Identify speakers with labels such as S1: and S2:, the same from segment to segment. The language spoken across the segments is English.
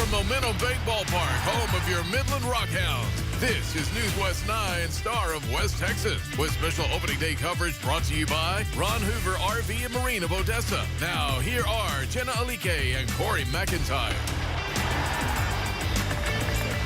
S1: from Momentum Bank Ballpark, home of your Midland Rockhounds. This is NewsWest 9, Star of West Texas, with special opening day coverage brought to you by Ron Hoover RV and Marine of Odessa. Now, here are Jenna Alike and Corey McIntyre.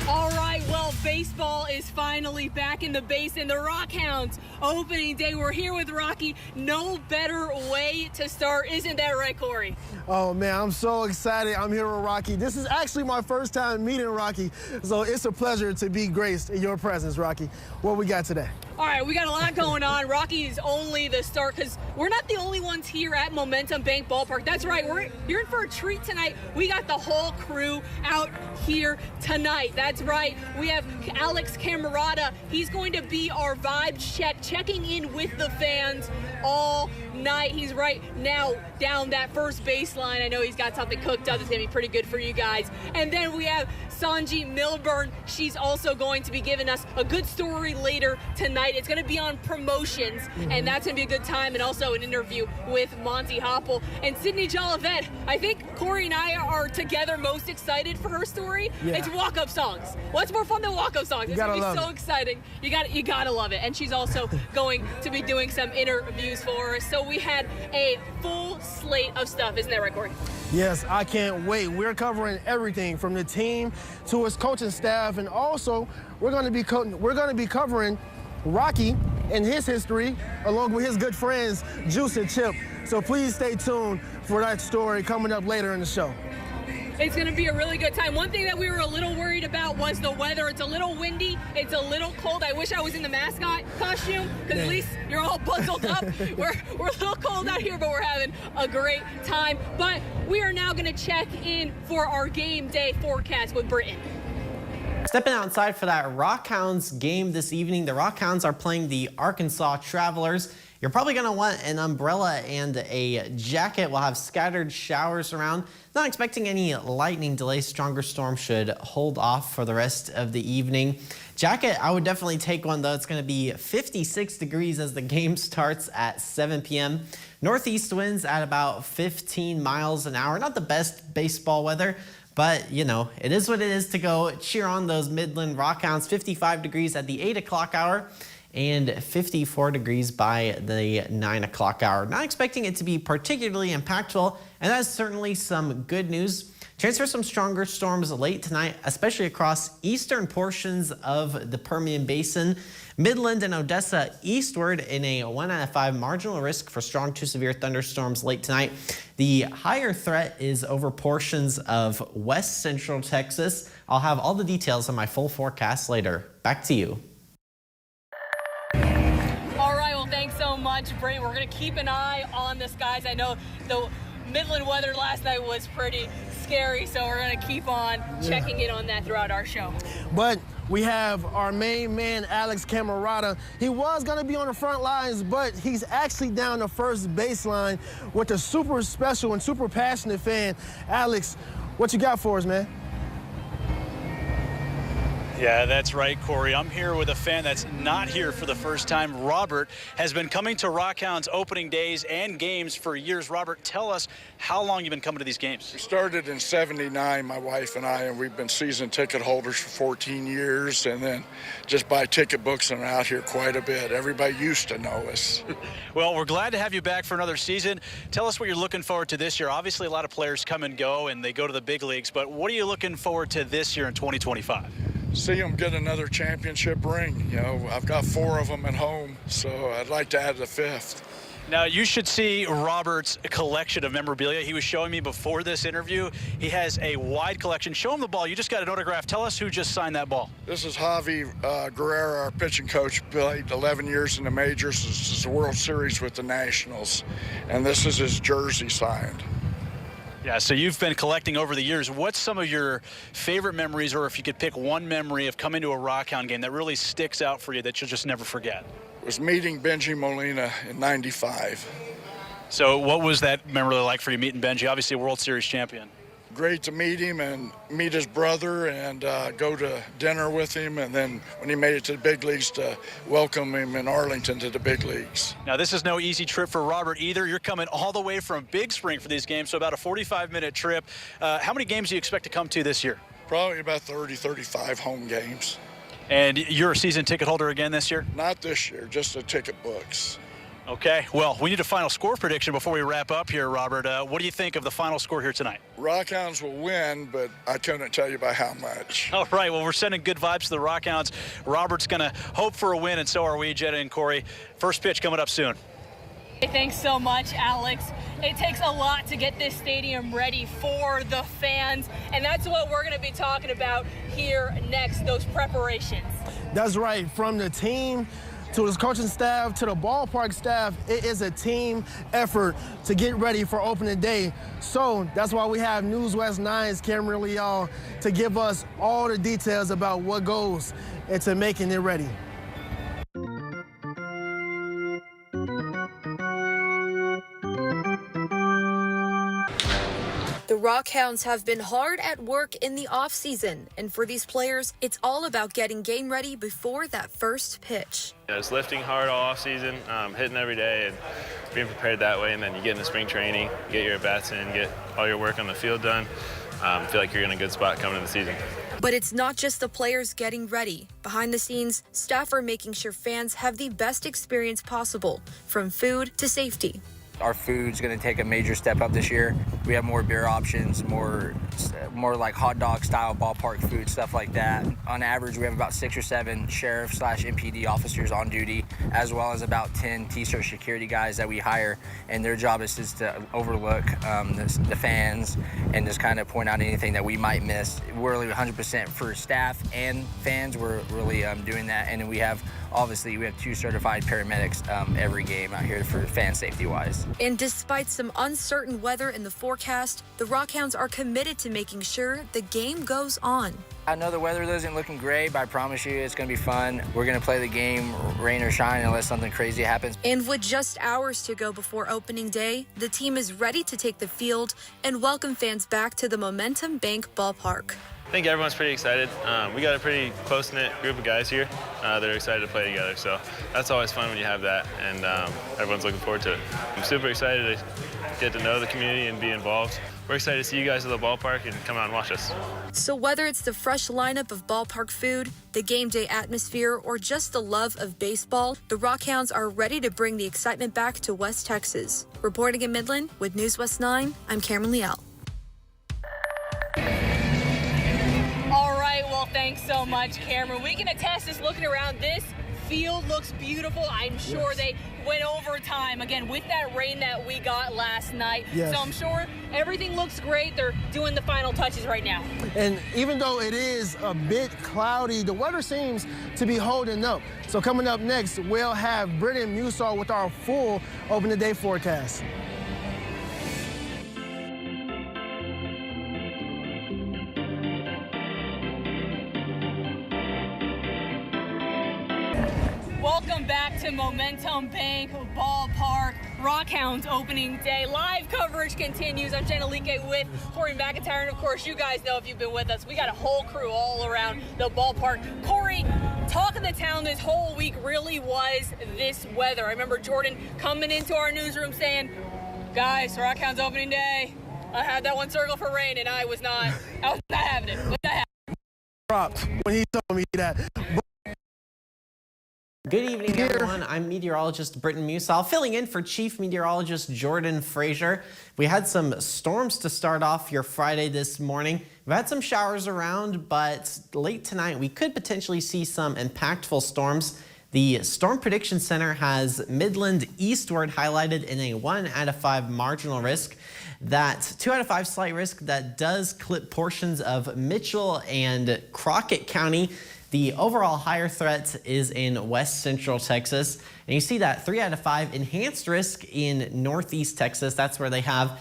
S2: All right, well, baseball is finally back in the basin. The Rockhounds opening day. We're here with Rocky. No better way to start. Isn't that right, Corey?
S3: Oh, man, I'm so excited. I'm here with Rocky. This is actually my first time meeting Rocky, so it's a pleasure to be graced in your presence, Rocky. What we got today?
S2: All right, we got a lot going on. Rocky is only the start because we're not the only ones here at Momentum Bank Ballpark. That's right, you're in for a treat tonight. We got the whole crew out here tonight. That's right. We have Alex Camerata. He's going to be our vibe check, checking in with the fans all night. He's right now down that first baseline. I know he's got something cooked up that's going to be pretty good for you guys. And then we have Sanji Milburn. She's also going to be giving us a good story later tonight. It's going to be on promotions, and that's going to be a good time, and also an interview with Monty Hopple. And Sydney Jolivet, I think Corey and I are together most excited for her story.
S3: Yeah.
S2: It's walk-up songs. What's more fun than walk-up songs? It's going to be so exciting. You got to love it. And she's also going to be doing some interviews for us. So we had a full slate of stuff. Isn't that right, Corey?
S3: Yes, I can't wait. We're covering everything from the team to its coaching staff, and also we're going to be covering Rocky and his history, along with his good friends, Juice and Chip. So please stay tuned for that story coming up later in the show.
S2: It's going to be a really good time. One thing that we were a little worried about was the weather. It's a little windy. It's a little cold. I wish I was in the mascot costume because at least you're all bundled up. We're a little cold out here, but we're having a great time. But we are now going to check in for our game day forecast with Britton.
S4: Stepping outside for that Rockhounds game this evening. The Rockhounds are playing the Arkansas Travelers. You're probably going to want an umbrella and a jacket. We'll have scattered showers around. Not expecting any lightning delays. Stronger storm should hold off for the rest of the evening. Jacket, I would definitely take one, though. It's going to be 56 degrees as the game starts at 7 p.m. Northeast winds at about 15 miles an hour. Not the best baseball weather, but, you know, it is what it is to go cheer on those Midland Rockhounds. 55 degrees at the 8 o'clock hour. And 54 degrees by the 9 o'clock hour. Not expecting it to be particularly impactful, and that's certainly some good news. Chance for some stronger storms late tonight, especially across eastern portions of the Permian Basin. Midland and Odessa eastward in a 1 out of 5 marginal risk for strong to severe thunderstorms late tonight. The higher threat is over portions of west central Texas. I'll have all the details on my full forecast later. Back to you.
S2: Thanks so much, Brent. We're going to keep an eye on the skies. I know the Midland weather last night was pretty scary, so we're going to keep on checking in on that throughout our show.
S3: But we have our main man, Alex Camerata. He was going to be on the front lines, but he's actually down the first baseline with a super special and super passionate fan. Alex, what you got for us, man?
S5: Yeah, that's right, Corey. I'm here with a fan that's not here for the first time. Robert has been coming to Rockhounds opening days and games for years. Robert, tell us how long you've been coming to these games.
S6: We started in '79, my wife and I, and we've been season ticket holders for 14 years, and then just buy ticket books and are out here quite a bit. Everybody used to know us.
S5: Well, we're glad to have you back for another season. Tell us what you're looking forward to this year. Obviously, a lot of players come and go, and they go to the big leagues, but what are you looking forward to this year in 2025?
S6: See them get another championship ring. You know, I've got 4 of them at home, so I'd like to add the 5th.
S5: Now, you should see Robert's collection of memorabilia. He was showing me before this interview. He has a wide collection. Show him the ball. You just got an autograph. Tell us who just signed that ball.
S6: This is Javi Guerrero, our pitching coach. Played 11 years in the majors. This is the World Series with the Nationals, and this is his jersey signed.
S5: Yeah, so you've been collecting over the years. What's some of your favorite memories, or if you could pick one memory of coming to a Rockhound game that really sticks out for you that you'll just never forget?
S6: It was meeting Benji Molina in '95.
S5: So what was that memory like for you meeting Benji? Obviously a World Series champion.
S6: great to meet him and meet his brother and go to dinner with him. And then when he made it to the big leagues, to welcome him in Arlington to the big leagues.
S5: Now, this is no easy trip for Robert either. You're coming all the way from Big Spring for these games, so about a 45-minute trip. How many games do you expect to come to this year?
S6: Probably about 30, 35 home games.
S5: And you're a season ticket holder again this year?
S6: Not this year, just the ticket books.
S5: Okay, well, we need a final score prediction before we wrap up here, Robert. What do you think of the final score here tonight?
S6: Rockhounds will win, but I couldn't tell you by how much.
S5: All right, well, we're sending good vibes to the Rockhounds. Robert's going to hope for a win, and so are we, Jetta and Corey. First pitch coming up soon.
S2: Hey, thanks so much, Alex. It takes a lot to get this stadium ready for the fans, and that's what we're going to be talking about here next, those preparations.
S3: That's right, from the team to his coaching staff, to the ballpark staff, it is a team effort to get ready for opening day. So that's why we have NewsWest 9's Cameron Leal to give us all the details about what goes into making it ready.
S7: The Rockhounds have been hard at work in the offseason, and for these players, it's all about getting game ready before that first pitch.
S8: It's lifting hard all offseason, hitting every day, and being prepared that way, and then you get into spring training, get your at-bats in, get all your work on the field done. Feel like you're in a good spot coming into the season.
S7: But it's not just the players getting ready. Behind the scenes, staff are making sure fans have the best experience possible, from food to safety.
S9: Our food's going to take a major step up this year. We have more beer options, more like hot dog style ballpark food, stuff like that. On average, we have about 6 or 7 sheriff/MPD officers on duty, as well as about 10 T-shirt security guys that we hire, and their job is just to overlook the fans and just kind of point out anything that we might miss. We're really 100% for staff and fans. We're really doing that, and then we have 2 certified paramedics every game out here for fan safety wise.
S7: And despite some uncertain weather in the forecast, the Rockhounds are committed to making sure the game goes on.
S9: I know the weather isn't looking great, but I promise you it's going to be fun. We're going to play the game rain or shine unless something crazy happens.
S7: And with just hours to go before opening day, the team is ready to take the field and welcome fans back to the Momentum Bank Ballpark.
S8: I think everyone's pretty excited. We got a pretty close-knit group of guys here that are excited to play together, so that's always fun when you have that, and everyone's looking forward to it. I'm super excited to get to know the community and be involved. We're excited to see you guys at the ballpark and come out and watch us.
S7: So whether it's the fresh lineup of ballpark food, the game day atmosphere, or just the love of baseball, the Rockhounds are ready to bring the excitement back to West Texas. Reporting in Midland with NewsWest 9, I'm Cameron Leal.
S2: Well, thanks so much, Cameron. We can attest this looking around. This field looks beautiful. I'm sure they went overtime, again, with that rain that we got last night.
S3: Yes.
S2: So I'm sure everything looks great. They're doing the final touches right now.
S3: And even though it is a bit cloudy, the weather seems to be holding up. So coming up next, we'll have Brendan Musall with our full opening day forecast.
S2: Welcome back to Momentum Bank Ballpark. Rockhounds opening day. Live coverage continues. I'm Jenna Leake with Corey McIntyre. And of course, you guys know if you've been with us, we got a whole crew all around the ballpark. Corey, talk of the town this whole week really was this weather. I remember Jordan coming into our newsroom saying, guys, Rockhounds opening day. I had that one circle for rain, and I was not having it.
S3: Dropped when he told me that.
S4: Good evening, everyone. I'm meteorologist Britton Musall, filling in for Chief Meteorologist Jordan Frazier. We had some storms to start off your Friday this morning. We've had some showers around, but late tonight we could potentially see some impactful storms. The Storm Prediction Center has Midland eastward highlighted in a 1 out of 5 marginal risk. That 2 out of 5 slight risk that does clip portions of Mitchell and Crockett County. The overall higher threat is in west central Texas. And you see that 3 out of 5 enhanced risk in northeast Texas. That's where they have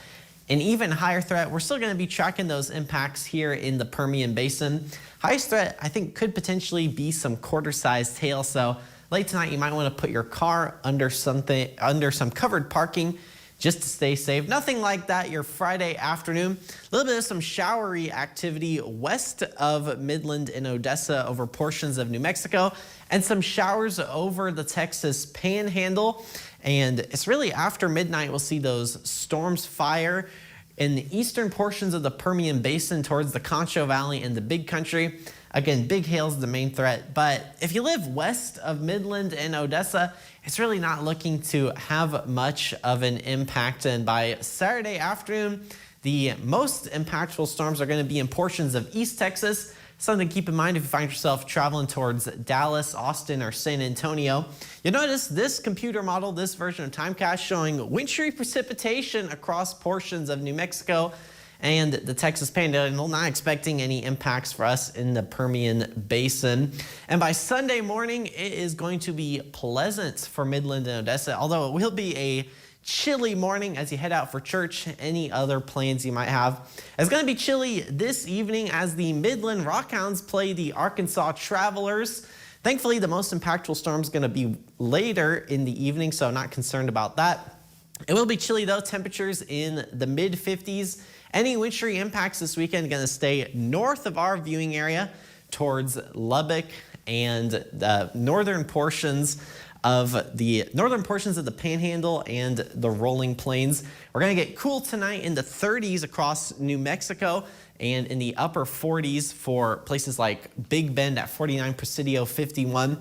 S4: an even higher threat. We're still going to be tracking those impacts here in the Permian Basin. Highest threat, I think, could potentially be some quarter-sized hail. So late tonight, you might want to put your car under some covered parking. just to stay safe. Nothing like that your Friday afternoon. A little bit of some showery activity west of Midland and Odessa over portions of New Mexico, and some showers over the Texas Panhandle. And it's really after midnight we'll see those storms fire in the eastern portions of the Permian Basin towards the Concho Valley and the Big Country. Again, big hail is the main threat, but if you live west of Midland and Odessa, it's really not looking to have much of an impact. And by Saturday afternoon, the most impactful storms are going to be in portions of East Texas. Something to keep in mind if you find yourself traveling towards Dallas, Austin, or San Antonio. You'll notice this computer model, this version of Timecast, showing wintry precipitation across portions of New Mexico and the Texas Panhandle. Not expecting any impacts for us in the Permian Basin. And by Sunday morning, it is going to be pleasant for Midland and Odessa, although it will be a chilly morning as you head out for church. Any other plans you might have? It's going to be chilly this evening as the Midland Rockhounds play the Arkansas Travelers. Thankfully, the most impactful storm is going to be later in the evening, so I'm not concerned about that. It will be chilly though, temperatures in the mid-50s. Any wintry impacts this weekend are going to stay north of our viewing area towards Lubbock and the northern portions of the Panhandle and the rolling plains. We're going to get cool tonight in the 30s across New Mexico and in the upper 40s for places like Big Bend at 49, Presidio 51.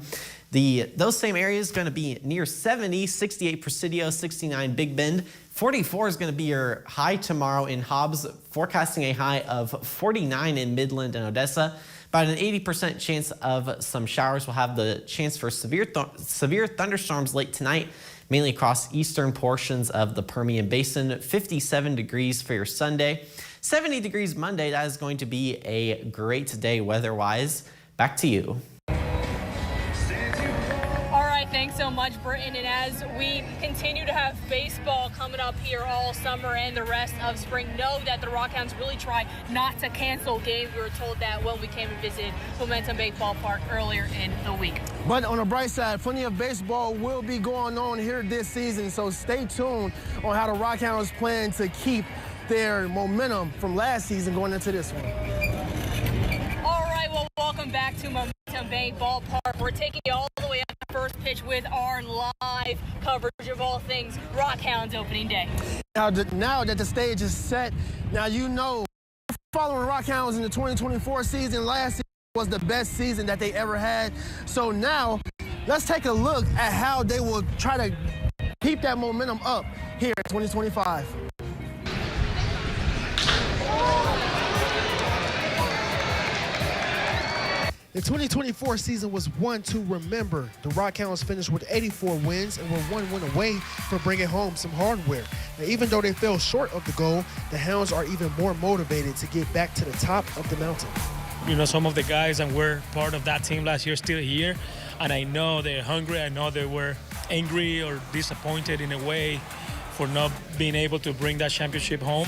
S4: Those same areas going to be near 70, 68 Presidio, 69 Big Bend. 44 is going to be your high tomorrow in Hobbs, forecasting a high of 49 in Midland and Odessa. About an 80% chance of some showers. We'll have the chance for severe thunderstorms late tonight, mainly across eastern portions of the Permian Basin. 57 degrees for your Sunday. 70 degrees Monday. That is going to be a great day weather-wise. Back to you.
S2: Thanks so much, Britton. And as we continue to have baseball coming up here all summer and the rest of spring, know that the Rockhounds really try not to cancel games. We were told that when we came and visited Momentum Bank Ballpark earlier in the week.
S3: But on the bright side, plenty of baseball will be going on here this season, so stay tuned on how the Rockhounds plan to keep their momentum from last season going into this one.
S2: All right, well, welcome back to Momentum Bank Ballpark. We're taking you all the way up to first pitch with our live coverage of all things Rockhounds opening day.
S3: Now that the stage is set, now you know following Rockhounds in the 2024 season, last season was the best season that they ever had. So now let's take a look at how they will try to keep that momentum up here in 2025. The 2024 season was one to remember. The Rockhounds finished with 84 wins and were one win away from bringing home some hardware. Now, even though they fell short of the goal, the Hounds are even more motivated to get back to the top of the mountain.
S10: You know, some of the guys that were part of that team last year still here, and I know they're hungry. I know they were angry or disappointed in a way for not being able to bring that championship home.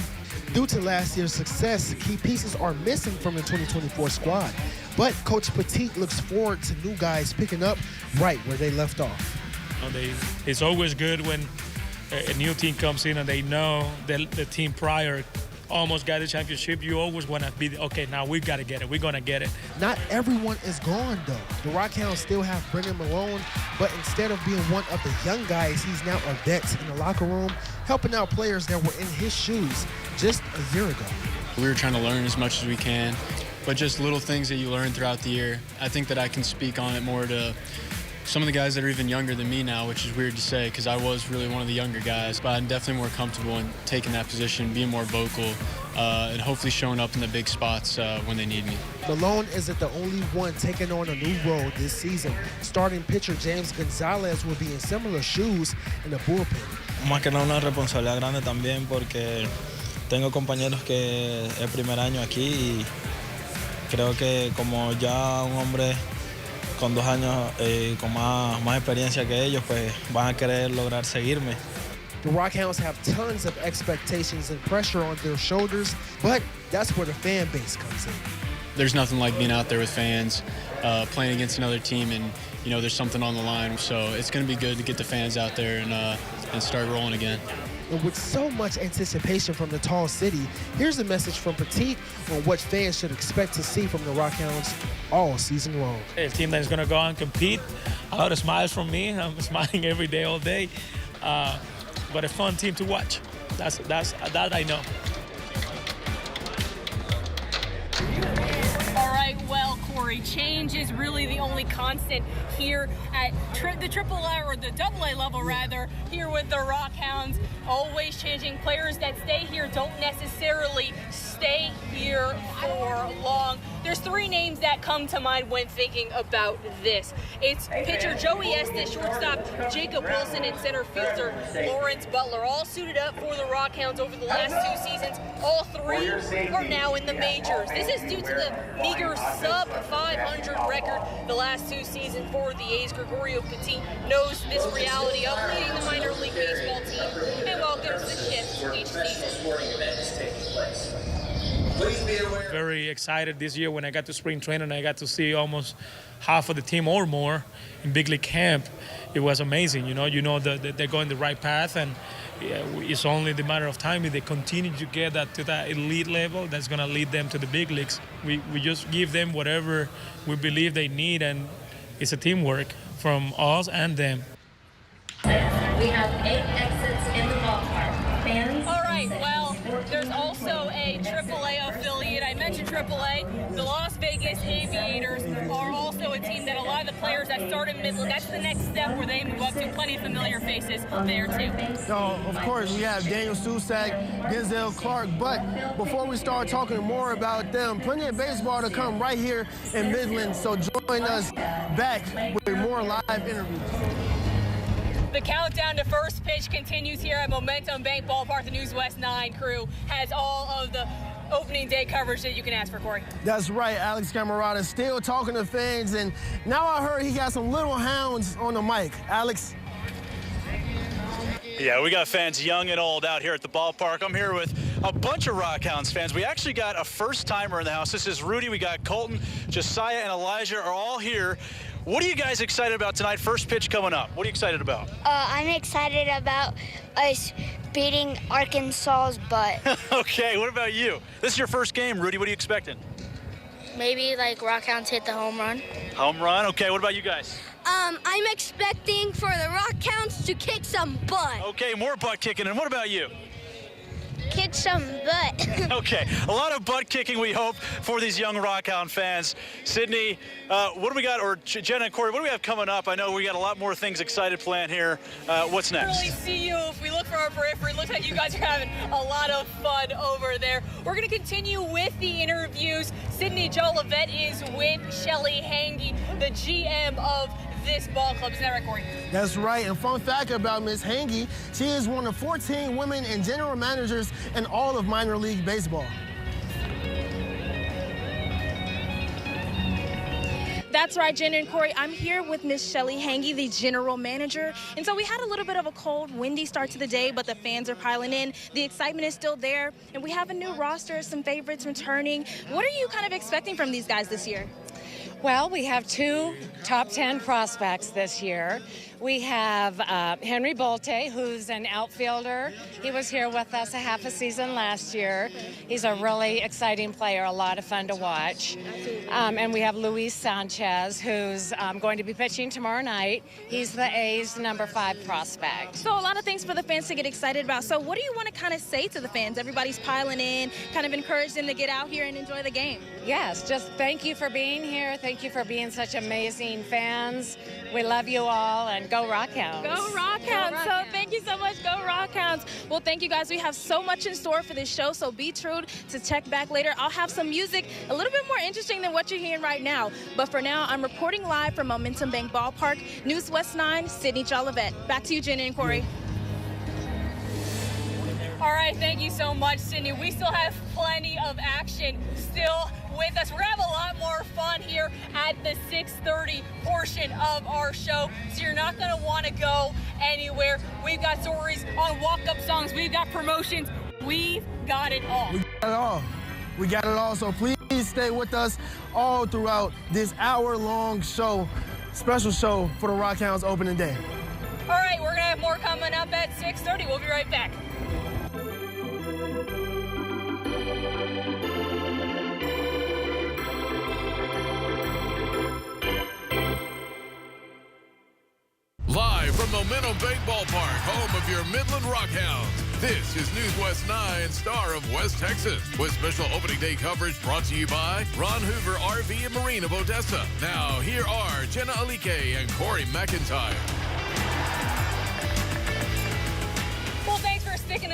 S3: Due to last year's success, key pieces are missing from the 2024 squad. But Coach Petit looks forward to new guys picking up right where they left off.
S10: You know, it's always good when a new team comes in and they know that the team prior almost got the championship. You always want to be, okay, now we got to get it. We're going to get it.
S3: Not everyone is gone, though. The Rockhounds still have Brendan Malone, but instead of being one of the young guys, he's now a vet in the locker room, helping out players that were in his shoes just a year ago.
S11: We were trying to learn as much as we can, but just little things that you learn throughout the year. I think that I can speak on it more to some of the guys that are even younger than me now, which is weird to say because I was really one of the younger guys, but I'm definitely more comfortable in taking that position, being more vocal, and hopefully showing up in the big spots when they need me.
S3: Malone isn't the only one taking on a new role this season. Starting pitcher James Gonzalez will be in similar shoes in the bullpen.
S12: Más que nada una responsabilidad grande también porque tengo compañeros que es primer año aquí y creo que como ya un hombre con 2 años con más experiencia que ellos, pues van a querer lograr seguirme.
S3: The Rockhounds have tons of expectations and pressure on their shoulders, but that's where the fan base comes in.
S11: There's nothing like being out there with fans, playing against another team, and you know there's something on the line. So it's going to be good to get the fans out there and start rolling again.
S3: And with so much anticipation from the tall city, here's a message from Petit on what fans should expect to see from the Rockhounds all season long.
S10: A team that is going to go out and compete. A lot of smiles from me. I'm smiling every day, all day. But a fun team to watch. That I know.
S2: All right, well, Corey, change is really the only constant here at the AAA or the AA level, rather, here with the Rockhounds. Always changing. Players that stay here don't necessarily stay here for long. There's three names that come to mind when thinking about this. It's pitcher Joey Estes, shortstop Jacob Wilson, and center fielder Lawrence Butler, all suited up for the Rockhounds over the last 2 seasons. All three are now in the majors. This is due to the meager sub-500 record the last 2 seasons for the A's. Gregorio Petit knows this reality of leading the minor league baseball team and welcomes the shift each season.
S10: Very excited this year when I got to spring training. I got to see almost half of the team or more in big league camp. It was amazing. You know that they're going the right path, and it's only the matter of time if they continue to get that to that elite level that's going to lead them to the big leagues. We just give them whatever we believe they need, and it's a teamwork from us and them.
S13: We have 8 exits in the ballpark. Fans.
S2: All right, well, there's also a AAA affiliate. I mentioned AAA. The Las Vegas Aviators are also a team that a lot of the players that start in Midland, that's the next step where they move up to. Plenty of familiar faces there, too.
S3: So, of course, we have Daniel Susak, Denzel Clark, but before we start talking more about them, plenty of baseball to come right here in Midland, so join us back with more live interviews.
S2: The countdown to first pitch continues here at Momentum Bank Ballpark. The NewsWest 9 crew has all of the opening day coverage that you can ask for, Corey.
S3: That's right, Alex Camarada still talking to fans, and now I heard he got some little hounds on the mic. Alex?
S5: Yeah, we got fans young and old out here at the ballpark. I'm here with a bunch of Rockhounds fans. We actually got a first-timer in the house. This is Rudy. We got Colton, Josiah, and Elijah are all here. What are you guys excited about tonight? First pitch coming up. What are you excited about?
S14: I'm excited about us beating Arkansas's butt.
S5: Okay, what about you? This is your first game, Rudy. What are you expecting?
S14: Maybe like Rockhounds hit the home run.
S5: Home run? Okay, what about you guys?
S14: I'm expecting for the Rockhounds to kick some butt.
S5: Okay, more butt kicking. And what about you?
S14: Kick some butt.
S5: Okay, a lot of butt kicking, we hope, for these young Rockhound fans. Sydney, what do we got, or Jenna and Corey, what do we have coming up? I know we got a lot more things excited planned here. What's next?
S2: Really see you. If we look for our periphery, it looks like you guys are having a lot of fun over there. We're going to continue with the interviews. Sydney Jolivet is with Shelly Hangy, the GM of this ball club. Is that right, Corey?
S3: That's right. And fun fact about Miss Hangy, she is one of 14 women and general managers in all of minor league baseball.
S15: That's right, Jen and Corey. I'm here with Miss Shelly Hangy, the general manager. And so we had a little bit of a cold, windy start to the day, but the fans are piling in. The excitement is still there, and we have a new roster, some favorites returning. What are you kind of expecting from these guys this year?
S16: Well, we have 2 top 10 prospects this year. We have Henry Bolte, who's an outfielder. He was here with us a half a season last year. He's a really exciting player, a lot of fun to watch. And we have Luis Sanchez, who's going to be pitching tomorrow night. He's the A's number 5 prospect.
S15: So a lot of things for the fans to get excited about. So what do you want to kind of say to the fans? Everybody's piling in, kind of encourage them to get out here and enjoy the game.
S16: Yes, just thank you for being here. Thank you for being such amazing fans. We love you all, and go Rockhounds.
S15: Go Rockhounds. So thank you so much. Go Rockhounds. Well, thank you guys. We have so much in store for this show, so be true to check back later. I'll have some music a little bit more interesting than what you're hearing right now. But for now, I'm reporting live from Momentum Bank Ballpark. NewsWest 9, Sydney Jolivet. Back to you, Jenna and Corey.
S2: All right, thank you so much, Sydney. We still have plenty of action still with us. We're gonna have a lot more fun here at the 6:30 portion of our show, so you're not gonna wanna go anywhere. We've got stories on walk-up songs. We've got promotions. We've got it all.
S3: We got it all. We got it all, so please stay with us all throughout this hour-long show, special show for the Rockhounds opening day.
S2: All right, we're gonna have more coming up at 6:30. We'll be right back.
S1: Live from Momentum Bank Ballpark, home of your Midland Rockhounds, this is NewsWest 9, Star of West Texas, with special opening day coverage brought to you by Ron Hoover RV and Marine of Odessa. Now, here are Jenna Alike and Corey McIntyre.
S2: Well, thanks for sticking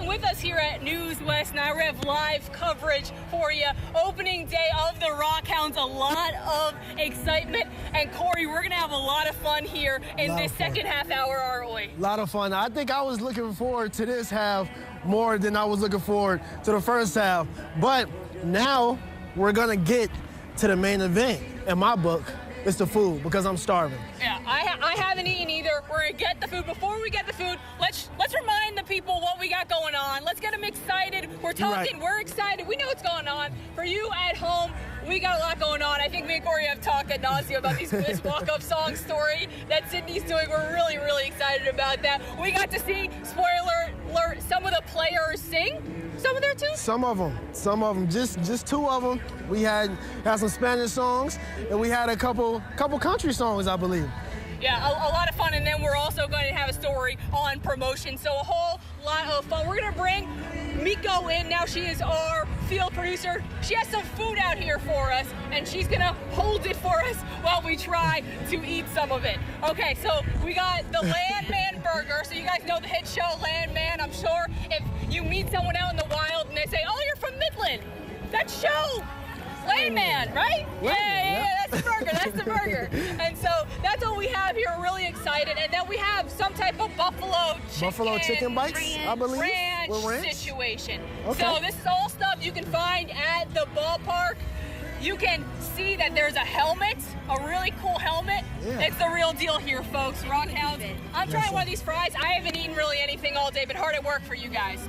S2: with us here at NewsWest 9. We have live coverage for you. Opening day of the Rockhounds, a lot of excitement. And Corey, we're going to have a lot of fun here in this second half hour, aren't we?
S3: A lot of fun. I think I was looking forward to this half more than I was looking forward to the first half. But now we're going to get to the main event. In my book, it's the food, because I'm starving.
S2: Yeah, I haven't eaten either. We're going to get the food. Before we get the food, let's remind the people what we got going on. Let's get them excited. We're talking, We're excited. We know what's going on. For you at home, we got a lot going on. I think me and Corey have talked ad nauseam about this walk-up song story that Sydney's doing. We're really, really excited about that. We got to see, spoiler alert, some of the players sing. Some of their tunes?
S3: Some of them. Just two of them. We had some Spanish songs, and we had a couple country songs, I believe.
S2: Yeah, a lot of fun, and then we're also going to have a story on promotion, so a whole lot of fun. We're going to bring Miko in now. She is our field producer. She has some food out here for us, and she's going to hold it for us while we try to eat some of it. Okay, so we got the Landman Burger. So you guys know the hit show Landman. I'm sure if you meet someone out in the wild and they say, oh, you're from Midland, that show, Landman, right? Yeah, that's the burger. And so that's what we have here. We're really excited. And then we have some type of buffalo chicken bites, I believe. Ranch situation.
S3: Okay.
S2: So this is all stuff you can find at the ballpark. You can see that there's a helmet, a really cool helmet. Yeah. It's the real deal here, folks. Rockhounds. I'm trying one of these fries. I haven't eaten really anything all day, but hard at work for you guys.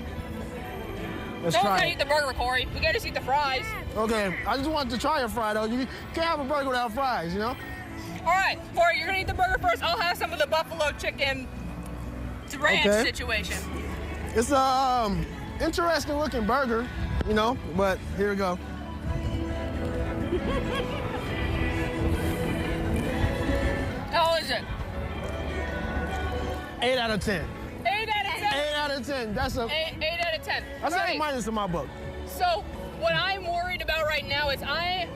S3: Let's
S2: Don't
S3: try
S2: gotta
S3: it.
S2: eat the burger, Corey. We gotta just eat the fries.
S3: Okay, I just wanted to try a fry, though. You can't have a burger without fries, you know?
S2: All right, Corey, you're gonna eat the burger first. I'll have some of the buffalo chicken ranch situation.
S3: It's a interesting looking burger, you know, but here we go.
S2: How is it?
S3: 8 out of 10.
S2: 8 out of 10?
S3: 8 out of 10. That's a
S2: 8 out of 10.
S3: That's a minus in my book.
S2: So what I'm worried about right now is I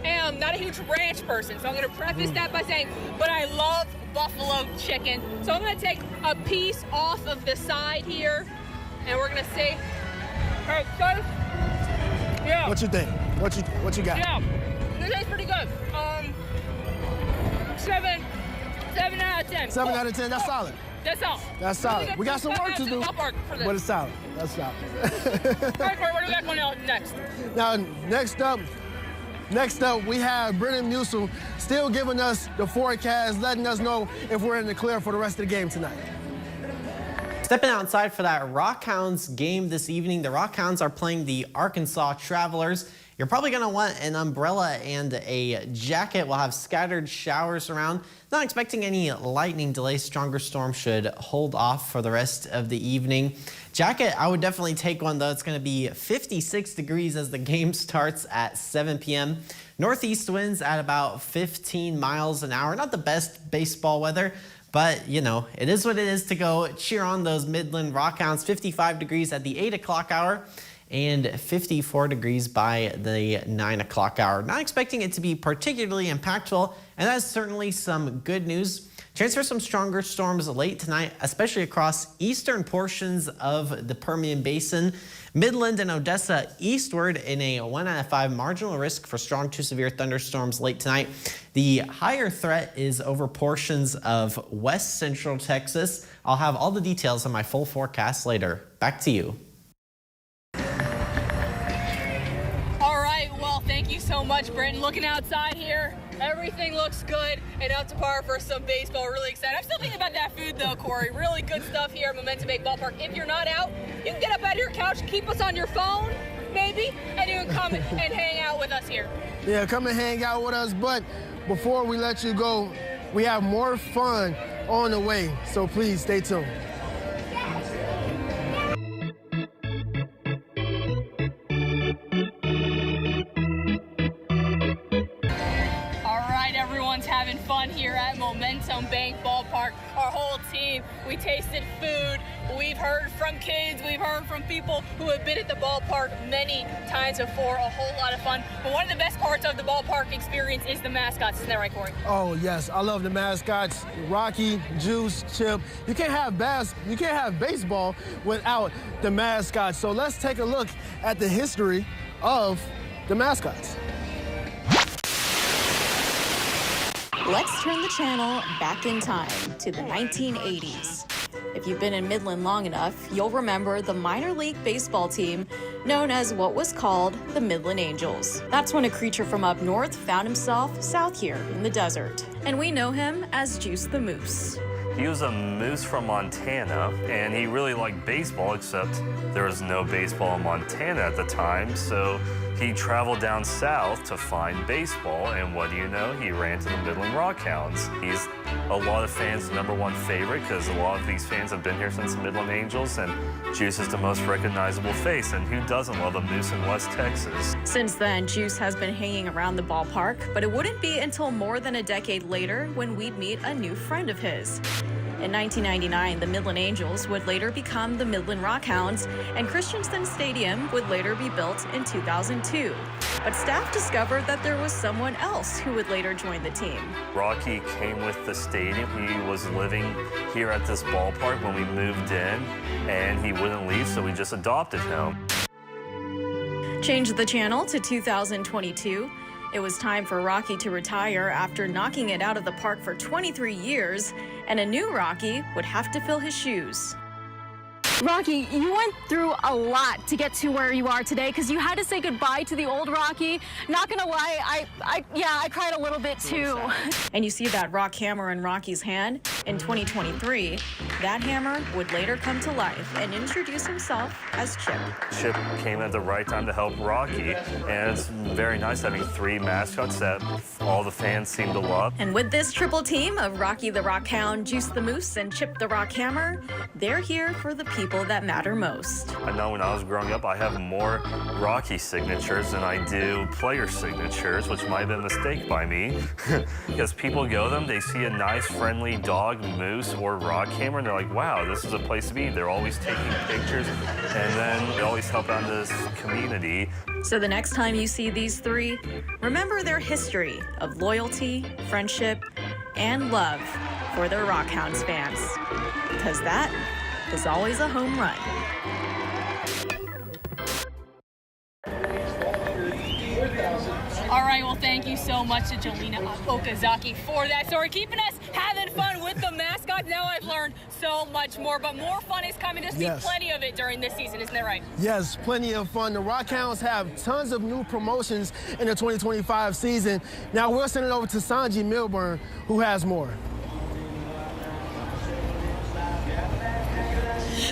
S2: am not a huge ranch person, so I'm gonna preface that by saying, but I love buffalo chicken. So I'm gonna take a piece off of the side here, and we're gonna see. All right, guys. Yeah.
S3: What you think? What you got?
S2: Yeah, this tastes pretty good. 7 out of 10.
S3: 7 out of 10. That's solid.
S2: That's all.
S3: That's solid. We got some work to do, but it's solid. That's solid.
S2: All right, Corey, what do we got going on next?
S3: Now, next up, we have Brennan Musil still giving us the forecast, letting us know if we're in the clear for the rest of the game tonight.
S4: Stepping outside for that Rockhounds game this evening, the Rockhounds are playing the Arkansas Travelers. You're probably going to want an umbrella and a jacket. We'll have scattered showers around. Not expecting any lightning delays. Stronger storms should hold off for the rest of the evening. Jacket, I would definitely take one, though. It's going to be 56 degrees as the game starts at 7 p.m. Northeast winds at about 15 miles an hour. Not the best baseball weather, but, you know, it is what it is to go cheer on those Midland Rockhounds. 55 degrees at the 8 o'clock hour. And 54 degrees by the 9 o'clock hour. Not expecting it to be particularly impactful, and that's certainly some good news. Chance for some stronger storms late tonight, especially across eastern portions of the Permian Basin. Midland and Odessa eastward in a 1 out of 5 marginal risk for strong to severe thunderstorms late tonight. The higher threat is over portions of west central Texas. I'll have all the details on my full forecast later. Back to you.
S2: Thank you so much, Brenton. Looking outside here, everything looks good and up to par for some baseball. Really excited. I'm still thinking about that food, though, Corey. Really good stuff here at Momentum Bank Ballpark. If you're not out, you can get up out of your couch, keep us on your phone, maybe, and you can come and hang out with us here.
S3: Yeah, come and hang out with us. But before we let you go, we have more fun on the way, so please stay tuned.
S2: having fun here at Momentum Bank Ballpark. Our whole team, we tasted food. We've heard from kids. We've heard from people who have been at the ballpark many times before. A whole lot of fun. But one of the best parts of the ballpark experience is the mascots. Isn't that right, Corey?
S3: Oh, yes. I love the mascots. Rocky, Juice, Chip. You can't have baseball without the mascots. So let's take a look at the history of the mascots.
S17: Let's turn the channel back in time to the 1980s. If you've been in Midland long enough, you'll remember the minor league baseball team known as what was called the Midland Angels. That's when a creature from up north found himself south here in the desert. And we know him as Juice the Moose.
S18: He was a moose from Montana, and he really liked baseball, except there was no baseball in Montana at the time, so he traveled down south to find baseball, and what do you know? He ran to the Midland Rockhounds. He's a lot of fans' #1 favorite because a lot of these fans have been here since the Midland Angels, and Juice is the most recognizable face, and who doesn't love a moose in West Texas?
S17: Since then, Juice has been hanging around the ballpark, but it wouldn't be until more than a decade later when we'd meet a new friend of his. In 1999, the Midland Angels would later become the Midland Rockhounds, and Christensen Stadium would later be built in 2002. But staff discovered that there was someone else who would later join the team.
S18: Rocky came with the stadium. He was living here at this ballpark when we moved in, and he wouldn't leave, so we just adopted him.
S17: Change the channel to 2022. It was time for Rocky to retire after knocking it out of the park for 23 years, and a new Rocky would have to fill his shoes.
S19: Rocky, you went through a lot to get to where you are today because you had to say goodbye to the old Rocky. Not gonna lie, I cried a little bit too.
S17: And you see that rock hammer in Rocky's hand? In 2023, that hammer would later come to life and introduce himself as Chip.
S18: Chip came at the right time to help Rocky, and it's very nice having 3 mascots that all the fans seem to love.
S17: And with this triple team of Rocky the Rockhound, Juice the Moose, and Chip the Rock Hammer, they're here for the people that matter most.
S18: I know when I was growing up, I have more Rocky signatures than I do player signatures, which might have been a mistake by me. Because people go to them, they see a nice, friendly dog, moose, or rock hammer, and they're like, wow, this is a place to be. They're always taking pictures, and then they always help out this community.
S17: So the next time you see these 3, remember their history of loyalty, friendship, and love for their Rockhounds fans. Because that is always a home run.
S2: All right, well, thank you so much to Jolena Okazaki for that story, keeping us having fun with the mascots. Now I've learned so much more, but more fun is coming. There's been plenty of it during this season, isn't that right?
S3: Yes, plenty of fun. The Rockhounds have tons of new promotions in the 2025 season. Now we'll send it over to Sanji Milburn, who has more.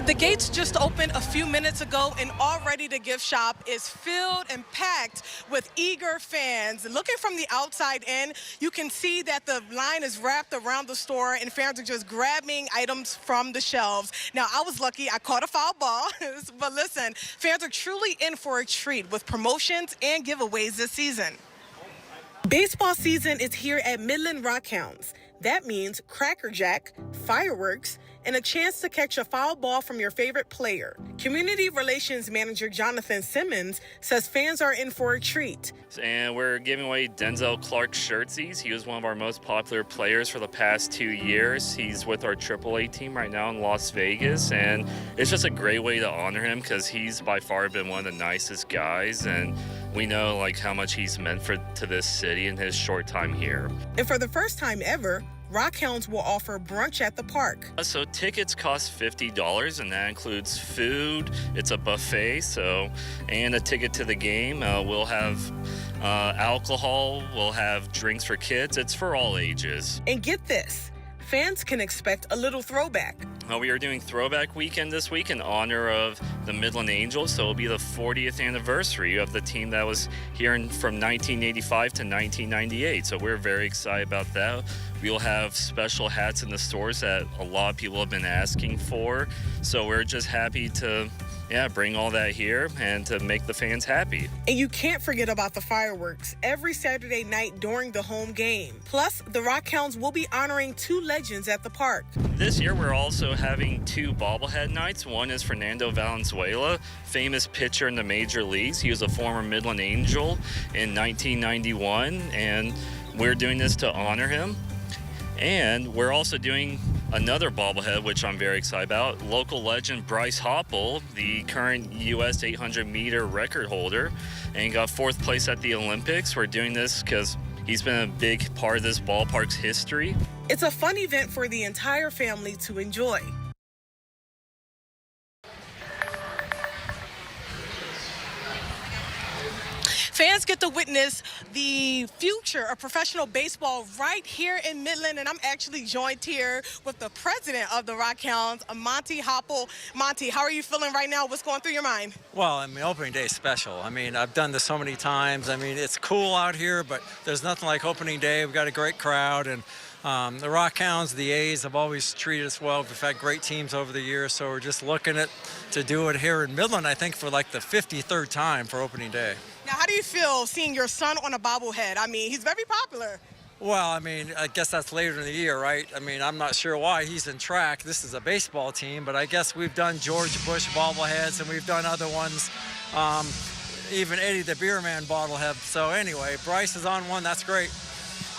S20: The gates just opened a few minutes ago, and already the gift shop is filled and packed with eager fans. Looking from the outside in, you can see that the line is wrapped around the store, and fans are just grabbing items from the shelves. Now, I was lucky. I caught a foul ball. But listen, fans are truly in for a treat with promotions and giveaways this season. Baseball season is here at Midland Rockhounds. That means Cracker Jack, fireworks, and a chance to catch a foul ball from your favorite player. Community Relations Manager Jonathan Simmons says fans are in for a treat.
S21: And we're giving away Denzel Clark shirtsies. He was one of our most popular players for the past 2 years. He's with our AAA team right now in Las Vegas, and it's just a great way to honor him because he's by far been one of the nicest guys, and we know like how much he's meant to this city in his short time here.
S20: And for the first time ever, Rockhounds will offer brunch at the park.
S21: So tickets cost $50, and that includes food. It's a buffet, and a ticket to the game. We'll have alcohol. We'll have drinks for kids. It's for all ages.
S20: And get this, fans can expect a little throwback.
S21: We are doing Throwback Weekend this week in honor of the Midland Angels, so it'll be the 40th anniversary of the team that was here from 1985 to 1998, so we're very excited about that. We'll have special hats in the stores that a lot of people have been asking for, so we're just happy to bring all that here and to make the fans happy.
S20: And you can't forget about the fireworks every Saturday night during the home game. Plus, the Rockhounds will be honoring 2 legends at the park.
S21: This year, we're also having 2 bobblehead nights. One is Fernando Valenzuela, famous pitcher in the major leagues. He was a former Midland Angel in 1991, and we're doing this to honor him. And we're also doing another bobblehead, which I'm very excited about. Local legend Bryce Hoppel, the current U.S. 800-meter record holder, and got 4th place at the Olympics. We're doing this because he's been a big part of this ballpark's history.
S20: It's a fun event for the entire family to enjoy. Fans get to witness the future of professional baseball right here in Midland, and I'm actually joined here with the president of the Rockhounds, Monty Hoppel. Monty, how are you feeling right now? What's going through your mind?
S6: Well, I mean, opening day is special. I mean, I've done this so many times. I mean, it's cool out here, but there's nothing like opening day. We've got a great crowd, and the Rockhounds, the A's, have always treated us well. We've had great teams over the years, so we're just looking to do it here in Midland, I think, for like the 53rd time for opening day.
S20: Now, how do you feel seeing your son on a bobblehead? I mean, he's very popular.
S6: Well, I mean, I guess that's later in the year, right? I mean, I'm not sure why he's in track. This is a baseball team, but I guess we've done George Bush bobbleheads, and we've done other ones, even Eddie the Beer Man bobblehead. So anyway, Bryce is on one. That's great.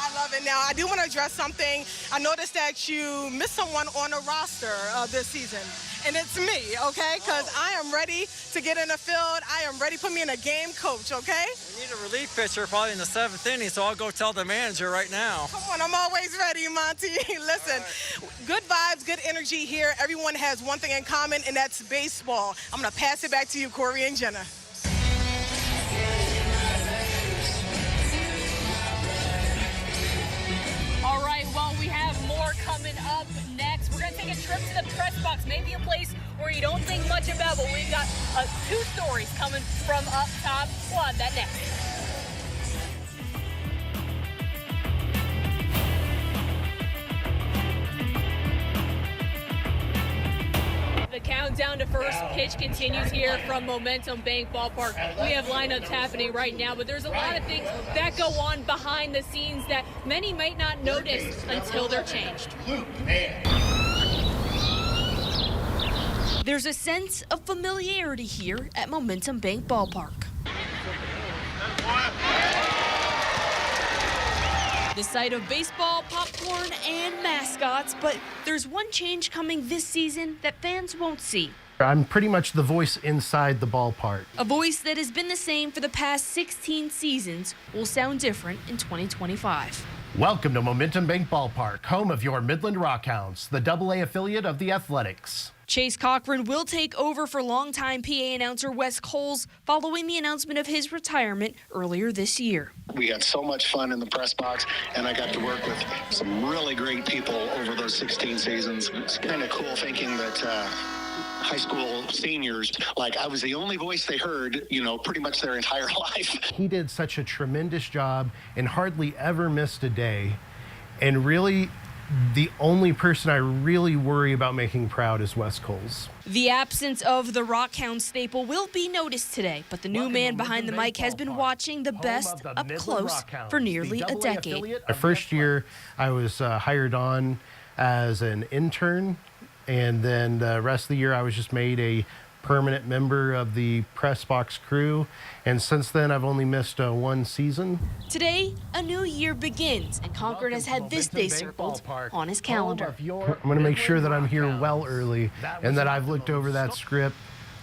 S20: I love it. Now, I do want to address something. I noticed that you missed someone on the roster this season, and it's me, okay? Because I am ready to get in the field. I am ready. Put me in a game coach, okay?
S6: We need a relief pitcher probably in the 7th inning, so I'll go tell the manager right now.
S20: Come on, I'm always ready, Monty. Listen, good vibes, good energy here. Everyone has one thing in common, and that's baseball. I'm going to pass it back to you, Corey and Jenna.
S2: All right, well, we have more coming up next. We're going to take a trip to the press box, maybe a place where you don't think much about, but we've got 2 stories coming from up top. We'll have that next. The countdown to first pitch continues here from Momentum Bank Ballpark. We have lineups happening right now, but there's a lot of things that go on behind the scenes that many might not notice until they're changed. There's a sense of familiarity here at Momentum Bank Ballpark. The site of baseball, popcorn, and mascots, but there's one change coming this season that fans won't see.
S3: I'm pretty much the voice inside the ballpark.
S2: A voice that has been the same for the past 16 seasons will sound different in 2025.
S3: Welcome to Momentum Bank Ballpark, home of your Midland Rockhounds, the AA affiliate of the Athletics.
S2: Chase Cochran will take over for longtime PA announcer Wes Coles following the announcement of his retirement earlier this year.
S22: We had so much fun in the press box, and I got to work with some really great people over those 16 seasons. It's kind of cool thinking that high school seniors, like I was the only voice they heard, pretty much their entire life.
S3: He did such a tremendous job and hardly ever missed a day, and really the only person I really worry about making proud is Wes Coles.
S2: The absence of the Rockhound staple will be noticed today, but the new man behind the mic has been watching the best up close for nearly a decade.
S3: My first year, I was hired on as an intern, and then the rest of the year I was just made a permanent member of the press box crew, and since then I've only missed 1 season.
S2: Today, a new year begins, and Concord has had this day circled on his calendar.
S3: I'm going to make sure that I'm here well early and that I've looked over that script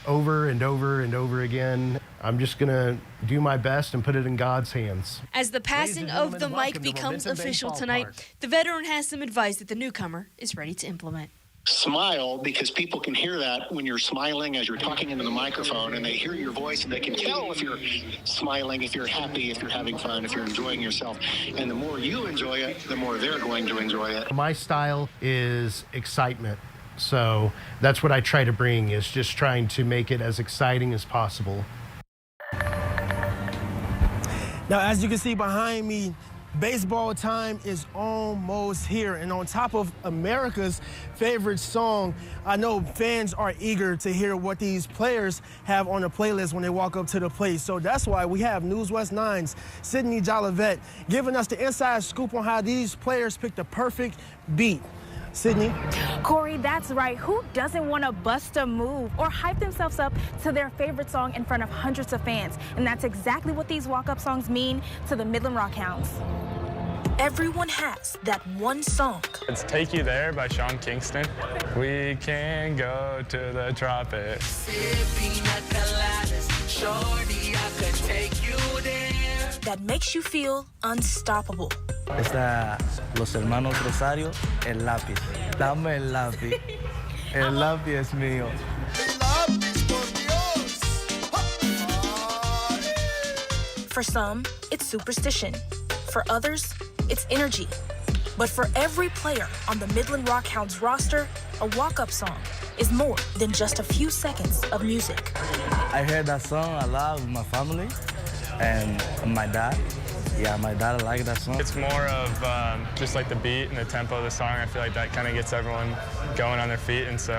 S3: over and over and over again. I'm just going to do my best and put it in God's hands.
S2: As the passing of the mic becomes official tonight, the veteran has some advice that the newcomer is ready to implement.
S22: Smile, because people can hear that when you're smiling as you're talking into the microphone, and they hear your voice and they can tell if you're smiling, if you're happy, if you're having fun, if you're enjoying yourself. And the more you enjoy it, the more they're going to enjoy it.
S3: My style is excitement. So that's what I try to bring, is just trying to make it as exciting as possible.
S23: Now, as you can see behind me,
S3: Baseball time is almost here, and on top of America's favorite song, I know fans are eager to hear what these players have on the playlist when they walk up to the plate. So that's why we have NewsWest 9's Sydney Jolivet giving us the inside scoop on how these players picked the perfect beat. Sydney?
S19: Corey, that's right. Who doesn't want to bust a move or hype themselves up to their favorite song in front of hundreds of fans? And that's exactly what these walk-up songs mean to the Midland Rockhounds.
S7: Everyone has that one song.
S11: It's Take You There by Sean Kingston. We can go to the tropics.
S7: That makes you feel unstoppable.
S12: Está Los Hermanos Rosario, El Lápiz. Dame el lápiz. El lápiz es mío.
S7: For some, it's superstition. For others, it's energy. But for every player on the Midland Rockhounds roster, a walk-up song is more than just a few seconds of music.
S12: I heard that song a lot with my family and my dad. Yeah, my dad liked that song.
S11: It's more of just like the beat and the tempo of the song. I feel like that kind of gets everyone going on their feet, and so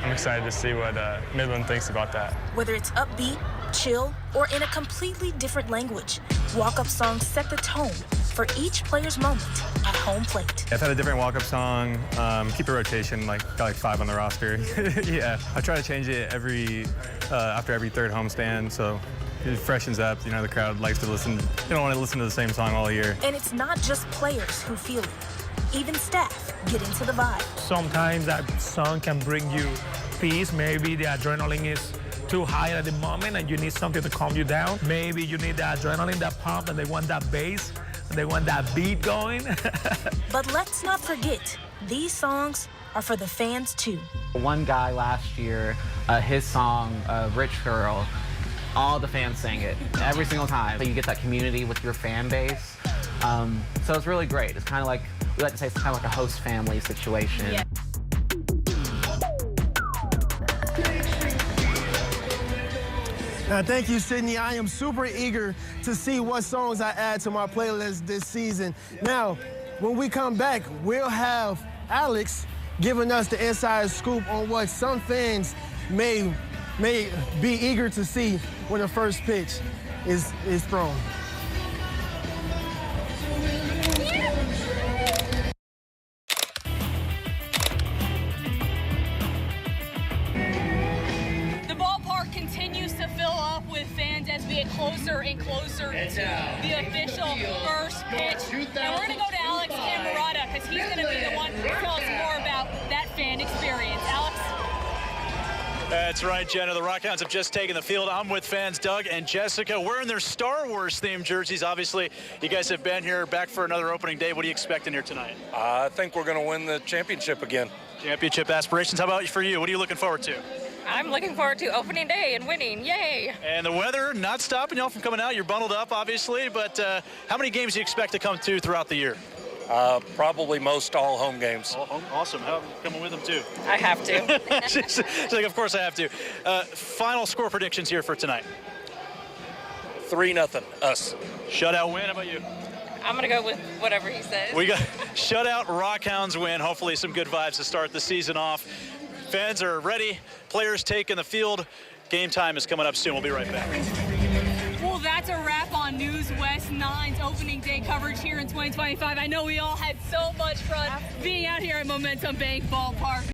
S11: I'm excited to see what Midland thinks about that.
S7: Whether it's upbeat, chill, or in a completely different language, walk-up songs set the tone for each player's moment at home plate.
S11: I've had a different walk-up song, keep a rotation, got like 5 on the roster. Yeah, I try to change it after every third homestand, so it freshens up. You know, the crowd likes to listen. They don't want to listen to the same song all year.
S7: And it's not just players who feel it. Even staff get into the vibe.
S10: Sometimes that song can bring you peace. Maybe the adrenaline is too high at the moment and you need something to calm you down. Maybe you need the adrenaline, that pump, and they want that bass, and they want that beat going.
S7: But let's not forget, these songs are for the fans too.
S4: One guy last year, his song, Rich Girl, all the fans sang it every single time. So you get that community with your fan base. So it's really great. It's kind of like, we like to say it's kind of like a host family situation.
S19: Yeah.
S3: Thank you, Sydney. I am super eager to see what songs I add to my playlist this season. Now, when we come back, we'll have Alex giving us the inside scoop on what some fans may be eager to see when the first pitch is thrown.
S2: The ballpark continues to fill up with fans as we get closer and closer to the official first pitch. And we're going to go to Alex Camerata because he's going to be the one to tell us more about that fan experience. Alex?
S5: That's right, Jenna. The Rockhounds have just taken the field. I'm with fans Doug and Jessica wearing their Star Wars themed jerseys. Obviously, you guys have been here back for another opening day. What do you expect in here tonight?
S8: I think we're going to win the championship again.
S5: Championship aspirations. How about for you? What are you looking forward to?
S9: I'm looking forward to opening day and winning. Yay!
S5: And the weather not stopping y'all from coming out. You're bundled up, obviously, but how many games do you expect to come to throughout the year?
S8: Probably most all home games.
S5: All home? Awesome. How coming with them too?
S9: I have to.
S5: She's like, of course I have to. Final score predictions here for tonight.
S8: 3-0, us.
S5: Shutout win. How about you?
S9: I'm gonna go with whatever he says.
S5: We got shutout, Rockhounds win. Hopefully some good vibes to start the season off. Fans are ready. Players taking the field. Game time is coming up soon. We'll be right back.
S2: Well, that's a wrap on NewsWest 9's opening day coverage here in 2025. I know we all had so much fun being out here at Momentum Bank Ballpark.